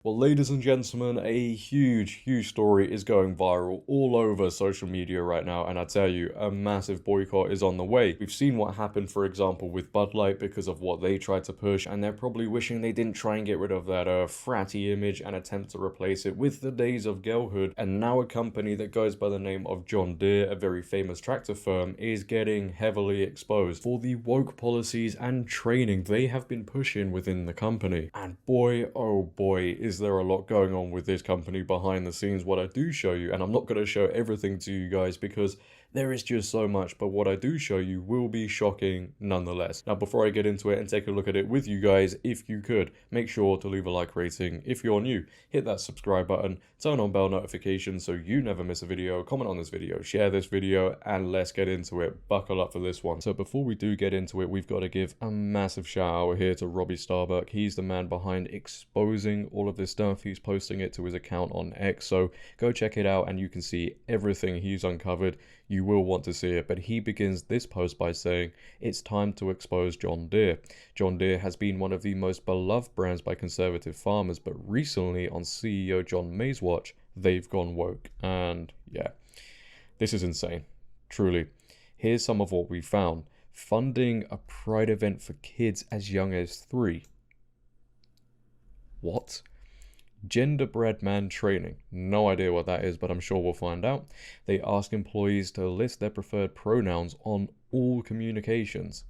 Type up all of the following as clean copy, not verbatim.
Well, ladies and gentlemen, a huge story is going viral all over social media right now, and I tell you, a massive boycott is on the way. We've seen what happened, for example, with Bud Light because of what they tried to push, and they're probably wishing they didn't try and get rid of that fratty image and attempt to replace it with the days of girlhood. And now a company that goes by the name of John Deere, a very famous tractor firm, is getting heavily exposed for the woke policies and training they have been pushing within the company. And boy, oh boy, is there a lot going on with this company behind the scenes. What I do show you, and I'm not going to show everything to you guys because there is just so much, but what I do show you will be shocking nonetheless. Now, before I get into it and take a look at it with you guys, if you could, make sure to leave a like rating. If you're new, hit that subscribe button, turn on bell notifications so you never miss a video, comment on this video, share this video, and let's get into it. Buckle up for this one. So before we do get into it, we've got to give a massive shout out here to Robbie Starbuck. He's the man behind exposing all of this stuff. He's posting it to his account on X, so go check it out and you can see everything he's uncovered. You will want to see it, but he begins this post by saying, "It's time to expose John Deere. John Deere has been one of the most beloved brands by conservative farmers, but recently on CEO John May's watch, they've gone woke." And yeah, this is insane, truly. Here's some of what we found. Funding a pride event for kids as young as 3. What? Gender-bred man training. No idea what that is, but I'm sure we'll find out. They ask employees to list their preferred pronouns on all communications.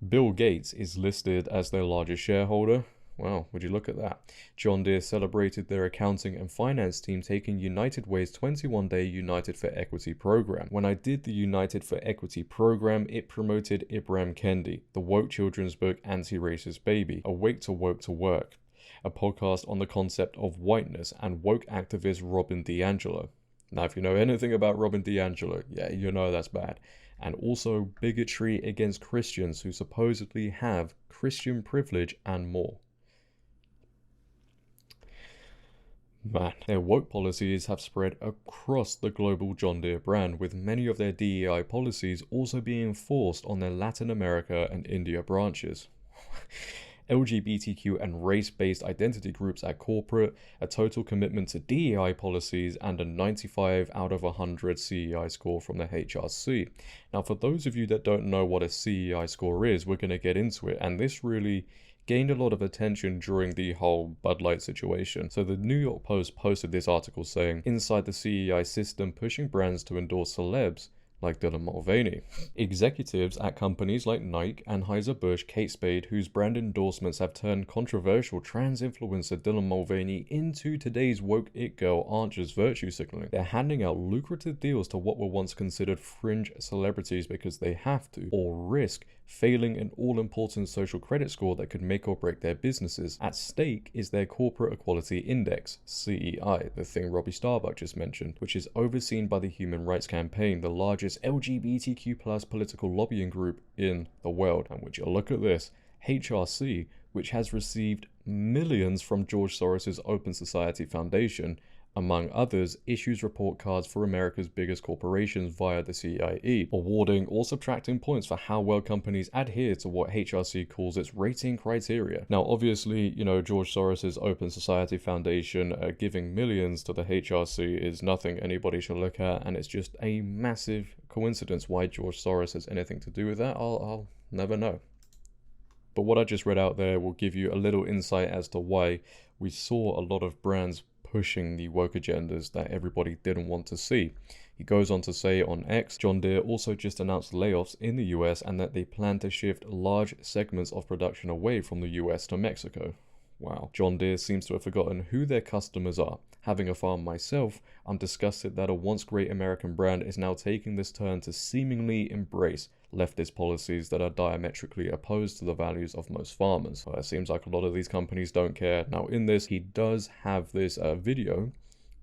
Bill Gates is listed as their largest shareholder. Wow, would you look at that? John Deere celebrated their accounting and finance team taking United Way's 21-day United for Equity program. When I did the United for Equity program, it promoted Ibram Kendi, the woke children's book Anti-Racist Baby, Awake to Woke to Work, a podcast on the concept of whiteness, and woke activist Robin DiAngelo. Now, if you know anything about Robin DiAngelo, yeah, you know that's bad. And also bigotry against Christians who supposedly have Christian privilege and more. Man, their woke policies have spread across the global John Deere brand, with many of their DEI policies also being enforced on their Latin America and India branches. LGBTQ and race-based identity groups at corporate, a total commitment to DEI policies, and a 95 out of 100 CEI score from the HRC. Now, for those of you that don't know what a CEI score is, we're going to get into it, and this really gained a lot of attention during the whole Bud Light situation. So the New York Post posted this article saying, "Inside the CEI system, pushing brands to endorse celebs like Dylan Mulvaney." Executives at companies like Nike, Anheuser-Busch, Kate Spade, whose brand endorsements have turned controversial trans influencer Dylan Mulvaney into today's woke it girl, aren't just virtue signaling. They're handing out lucrative deals to what were once considered fringe celebrities because they have to, or risk failing an all-important social credit score that could make or break their businesses. At stake is their Corporate Equality Index, CEI, the thing Robbie Starbuck just mentioned, which is overseen by the Human Rights Campaign, the largest LGBTQ+ political lobbying group in the world. And would you look at this, HRC, which has received millions from George Soros's Open Society Foundation, among others, issues report cards for America's biggest corporations via the CIE, awarding or subtracting points for how well companies adhere to what HRC calls its rating criteria. Now, obviously, you know, George Soros's Open Society Foundation giving millions to the HRC is nothing anybody should look at, and it's just a massive coincidence. Why George Soros has anything to do with that, I'll never know. But what I just read out there will give you a little insight as to why we saw a lot of brands pushing the woke agendas that everybody didn't want to see. He goes on to say on X, John Deere also just announced layoffs in the US and that they plan to shift large segments of production away from the US to Mexico. Wow. John Deere seems to have forgotten who their customers are. Having a farm myself, I'm disgusted that a once great American brand is now taking this turn to seemingly embrace leftist policies that are diametrically opposed to the values of most farmers. Well, it seems like a lot of these companies don't care. Now, in this, he does have this video,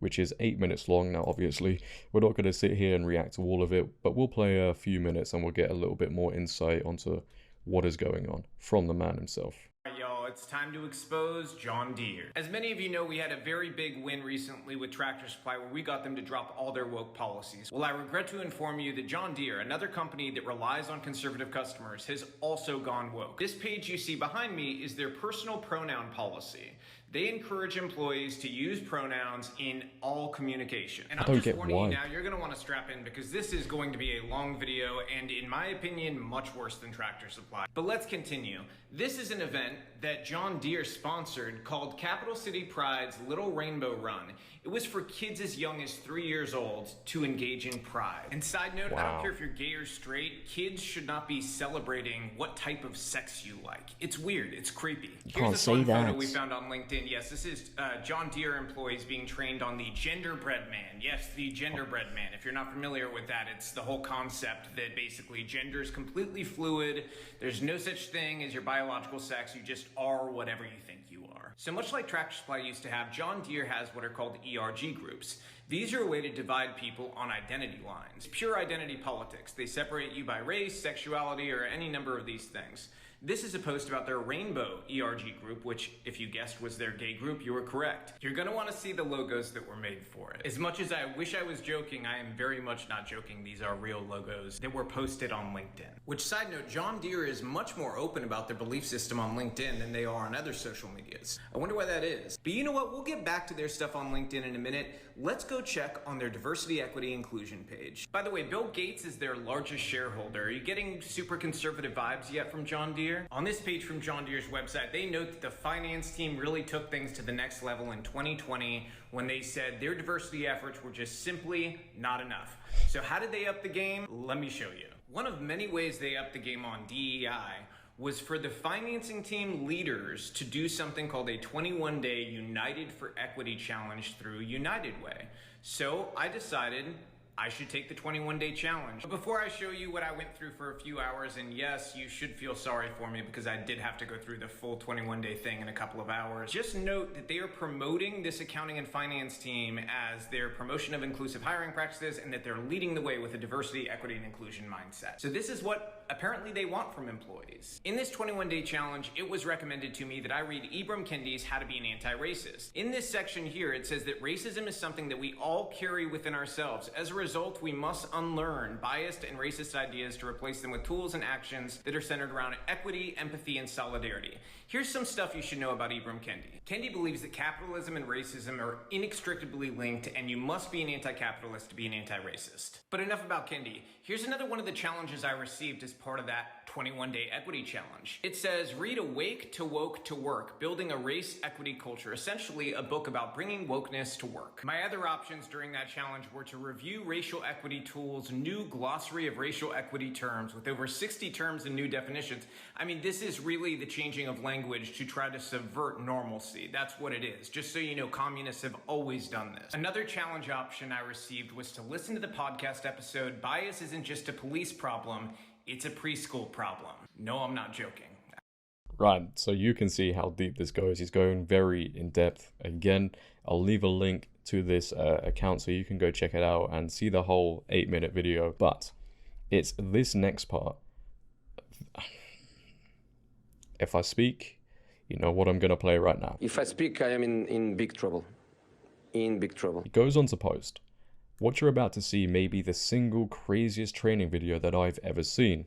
which is 8 minutes long. Now, obviously, we're not going to sit here and react to all of it, but we'll play a few minutes and we'll get a little bit more insight onto what is going on from the man himself. Y'all, it's time to expose John Deere. As many of you know, we had a very big win recently with Tractor Supply where we got them to drop all their woke policies. Well, I regret to inform you that John Deere, another company that relies on conservative customers, has also gone woke. This page you see behind me is their personal pronoun policy. They encourage employees to use pronouns in all communication. And I I'm don't just get warning why. you now, you're going to want to strap in because this is going to be a long video and, in my opinion, much worse than Tractor Supply. But let's continue. This is an event that John Deere sponsored called Capital City Pride's Little Rainbow Run. It was for kids as young as 3 years old to engage in pride. And side note, I don't care if you're gay or straight, kids should not be celebrating what type of sex you like. It's weird, it's creepy. Here's a fun photo we found on LinkedIn. Yes, this is John Deere employees being trained on the genderbread man. Yes, the genderbread man. If you're not familiar with that, it's the whole concept that basically gender is completely fluid. There's no such thing as your biological sex. You just are whatever you think you are. So much like Tractor Supply used to have, John Deere has what are called ERG groups. These are a way to divide people on identity lines. Pure identity politics. They separate you by race, sexuality, or any number of these things. This is a post about their Rainbow ERG group, which, if you guessed was their gay group, you were correct. You're going to want to see the logos that were made for it. As much as I wish I was joking, I am very much not joking. These are real logos that were posted on LinkedIn. Which, side note, John Deere is much more open about their belief system on LinkedIn than they are on other social medias. I wonder why that is. But you know what? We'll get back to their stuff on LinkedIn in a minute. Let's go check on their diversity, equity, inclusion page. By the way, Bill Gates is their largest shareholder. Are you getting super conservative vibes yet from John Deere? On this page from John Deere's website, they note that the finance team really took things to the next level in 2020 when they said their diversity efforts were just simply not enough. So how did they up the game? Let me show you. One of many ways they upped the game on DEI was for the financing team leaders to do something called a 21-day United for Equity challenge through United Way. So I decided I should take the 21-day challenge. But before I show you what I went through for a few hours, and yes, you should feel sorry for me because I did have to go through the full 21-day thing in a couple of hours. Just note that they are promoting this accounting and finance team as their promotion of inclusive hiring practices and that they're leading the way with a diversity, equity, and inclusion mindset. So this is what apparently they want from employees. In this 21-day challenge, it was recommended to me that I read Ibram Kendi's How to Be an Anti-Racist. In this section here, it says that racism is something that we all carry within ourselves. As a result, we must unlearn biased and racist ideas to replace them with tools and actions that are centered around equity, empathy, and solidarity. Here's some stuff you should know about Ibram Kendi. Kendi believes that capitalism and racism are inextricably linked, and you must be an anti-capitalist to be an anti-racist. But enough about Kendi. Here's another one of the challenges I received as part of that 21-day equity challenge. It says, read Awake to Woke to Work, Building a Race Equity Culture, essentially a book about bringing wokeness to work. My other options during that challenge were to review Racial Equity Tool's new glossary of racial equity terms with over 60 terms and new definitions. I mean, this is really the changing of language to try to subvert normalcy. That's what it is. Just so you know, communists have always done this. Another challenge option I received was to listen to the podcast episode, Bias Isn't Just a Police Problem, It's a Preschool Problem. No, I'm not joking. Right, so you can see how deep this goes. He's going very in depth. Again, I'll leave a link to this account so you can go check it out and see the whole 8-minute video. But it's this next part. If I speak, you know what I'm going to play right now. If I speak, I am in big trouble. In big trouble. He goes on to post, what you're about to see may be the single craziest training video that I've ever seen.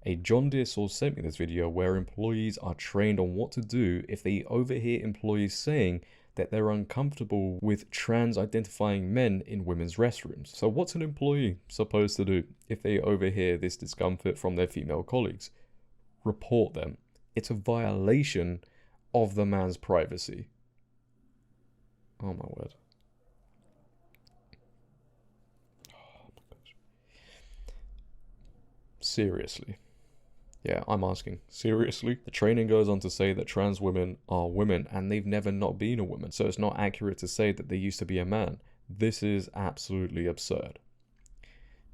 A John Deere source sent me this video where employees are trained on what to do if they overhear employees saying that they're uncomfortable with trans-identifying men in women's restrooms. So what's an employee supposed to do if they overhear this discomfort from their female colleagues? Report them. It's a violation of the man's privacy. Oh my word. Oh my gosh. Seriously. Yeah, I'm asking. Seriously? The training goes on to say that trans women are women and they've never not been a woman. So it's not accurate to say that they used to be a man. This is absolutely absurd.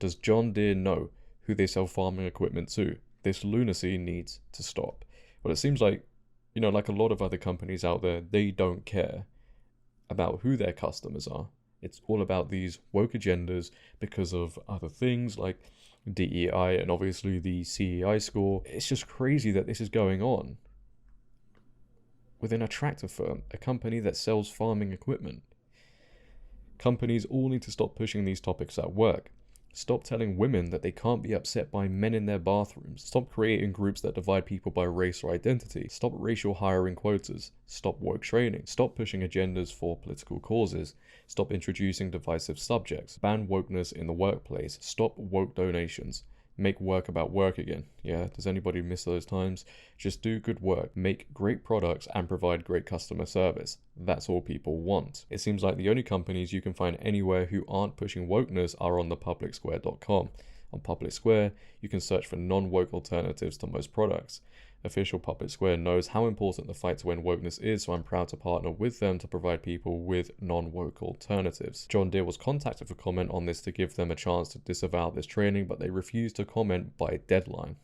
Does John Deere know who they sell farming equipment to? This lunacy needs to stop. Well, it seems like, you know, like a lot of other companies out there, they don't care about who their customers are. It's all about these woke agendas because of other things like DEI and obviously the CEI score. It's just crazy that this is going on within a tractor firm, a company that sells farming equipment. Companies all need to stop pushing these topics at work. Stop telling women that they can't be upset by men in their bathrooms. Stop creating groups that divide people by race or identity. Stop racial hiring quotas. Stop woke training. Stop pushing agendas for political causes. Stop introducing divisive subjects. Ban wokeness in the workplace. Stop woke donations. Make work about work again. Yeah, does anybody miss those times? Just do good work, make great products, and provide great customer service. That's all people want. It seems like the only companies you can find anywhere who aren't pushing wokeness are on the publicsquare.com. On Public Square, you can search for non-woke alternatives to most products. Official Public Square knows how important the fight to end wokeness is, so I'm proud to partner with them to provide people with non-woke alternatives. John Deere was contacted for comment on this to give them a chance to disavow this training, but they refused to comment by deadline.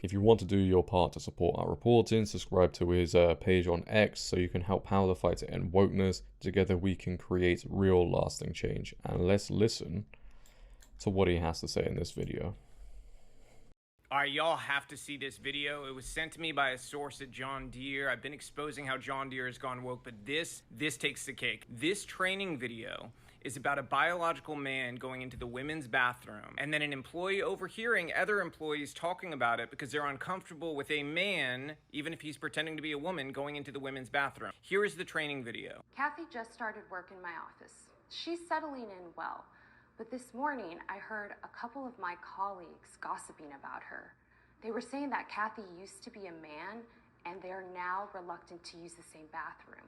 If you want to do your part to support our reporting, subscribe to his page on X so you can help power the fight to end wokeness. Together we can create real lasting change. And let's listen to what he has to say in this video. Alright, y'all have to see this video. It was sent to me by a source at John Deere. I've been exposing how John Deere has gone woke, but this takes the cake. This training video is about a biological man going into the women's bathroom, and then an employee overhearing other employees talking about it because they're uncomfortable with a man, even if he's pretending to be a woman, going into the women's bathroom. Here is the training video. Kathy just started work in my office. She's settling in well. But this morning, I heard a couple of my colleagues gossiping about her. They were saying that Kathy used to be a man, and they are now reluctant to use the same bathroom.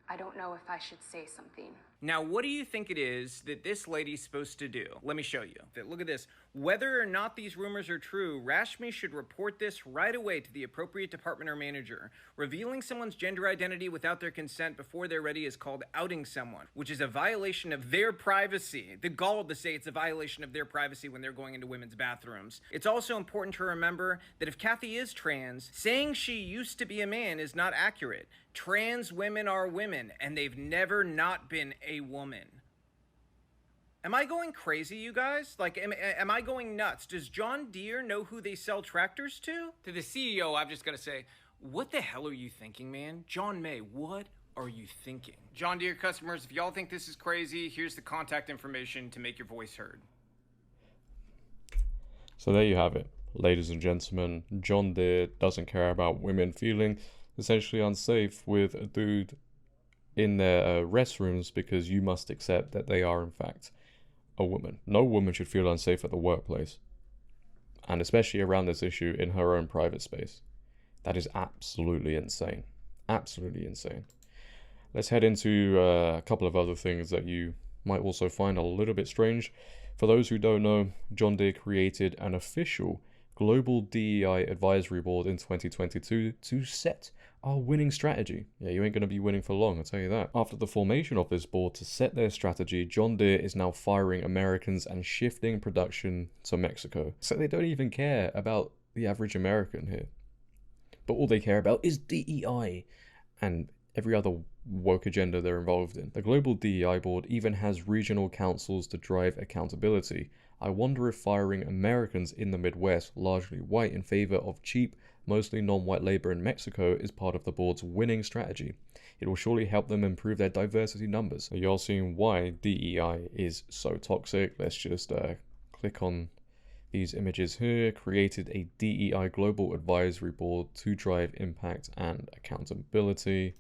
I don't know if I should say something. Now, what do you think it is that this lady's supposed to do? Let me show you. Look at this. Whether or not these rumors are true, Rashmi should report this right away to the appropriate department or manager. Revealing someone's gender identity without their consent before they're ready is called outing someone, which is a violation of their privacy. The gall to say it's a violation of their privacy when they're going into women's bathrooms. It's also important to remember that if Kathy is trans, saying she used to be a man is not accurate. Trans women are women, and they've never not been a woman. Am I going crazy, you guys? Like, am I going nuts? Does John Deere know who they sell tractors to? To the CEO, I've just got to say, what the hell are you thinking, man? John May, what are you thinking? John Deere customers, if y'all think this is crazy, here's the contact information to make your voice heard. So there you have it. Ladies and gentlemen, John Deere doesn't care about women feeling essentially unsafe with a dude in their restrooms because you must accept that they are in fact a woman. No woman should feel unsafe at the workplace, and especially around this issue in her own private space. That is absolutely insane. Absolutely insane. Let's head into a couple of other things that you might also find a little bit strange. For those who don't know, John Deere created an official global DEI advisory board in 2022 to set our winning strategy. Yeah, you ain't going to be winning for long, I'll tell you that. After the formation of this board to set their strategy, John Deere is now firing Americans and shifting production to Mexico. So they don't even care about the average American here. But all they care about is DEI and every other woke agenda they're involved in. The global DEI board even has regional councils to drive accountability. I wonder if firing Americans in the Midwest, largely white, in favor of cheap, mostly non-white labor in Mexico is part of the board's winning strategy. It will surely help them improve their diversity numbers. Are y'all seeing why DEI is so toxic? Let's just click on these images here. Created a DEI global advisory board to drive impact and accountability.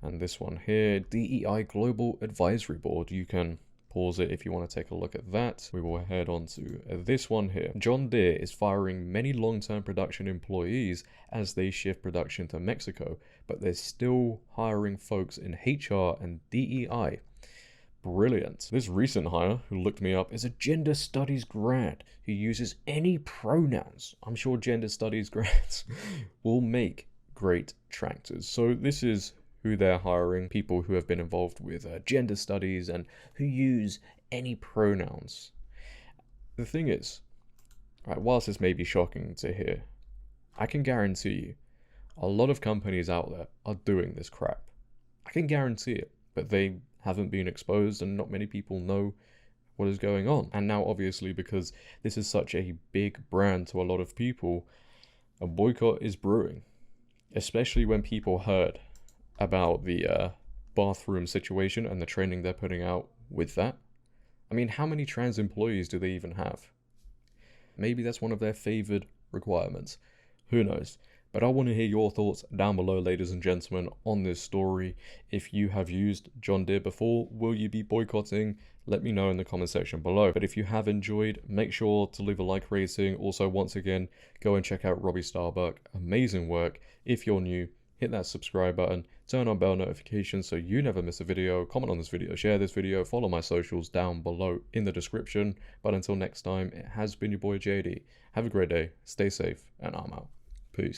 And this one here, DEI global advisory board. You can pause it if you want to take a look at that. We will head on to this one here. John Deere is firing many long-term production employees as they shift production to Mexico, but they're still hiring folks in HR and DEI. Brilliant. This recent hire, who looked me up, is a gender studies grad who uses any pronouns. I'm sure gender studies grads will make great tractors. So this is who they're hiring, people who have been involved with gender studies and who use any pronouns. The thing is, right, whilst this may be shocking to hear, I can guarantee you a lot of companies out there are doing this crap. I can guarantee it, but they haven't been exposed and not many people know what is going on. And now obviously, because this is such a big brand to a lot of people, a boycott is brewing, especially when people heard about the bathroom situation and the training they're putting out with that. I mean, how many trans employees do they even have? Maybe that's one of their favored requirements. Who knows? But I want to hear your thoughts down below, ladies and gentlemen, on this story. If you have used John Deere before, will you be boycotting? Let me know in the comment section below. But if you have enjoyed, make sure to leave a like rating. Also, once again, go and check out Robbie Starbuck. Amazing work. If you're new, hit that subscribe button, turn on bell notifications so you never miss a video, comment on this video, share this video, follow my socials down below in the description. But until next time, it has been your boy JD. Have a great day, stay safe, and I'm out. Peace.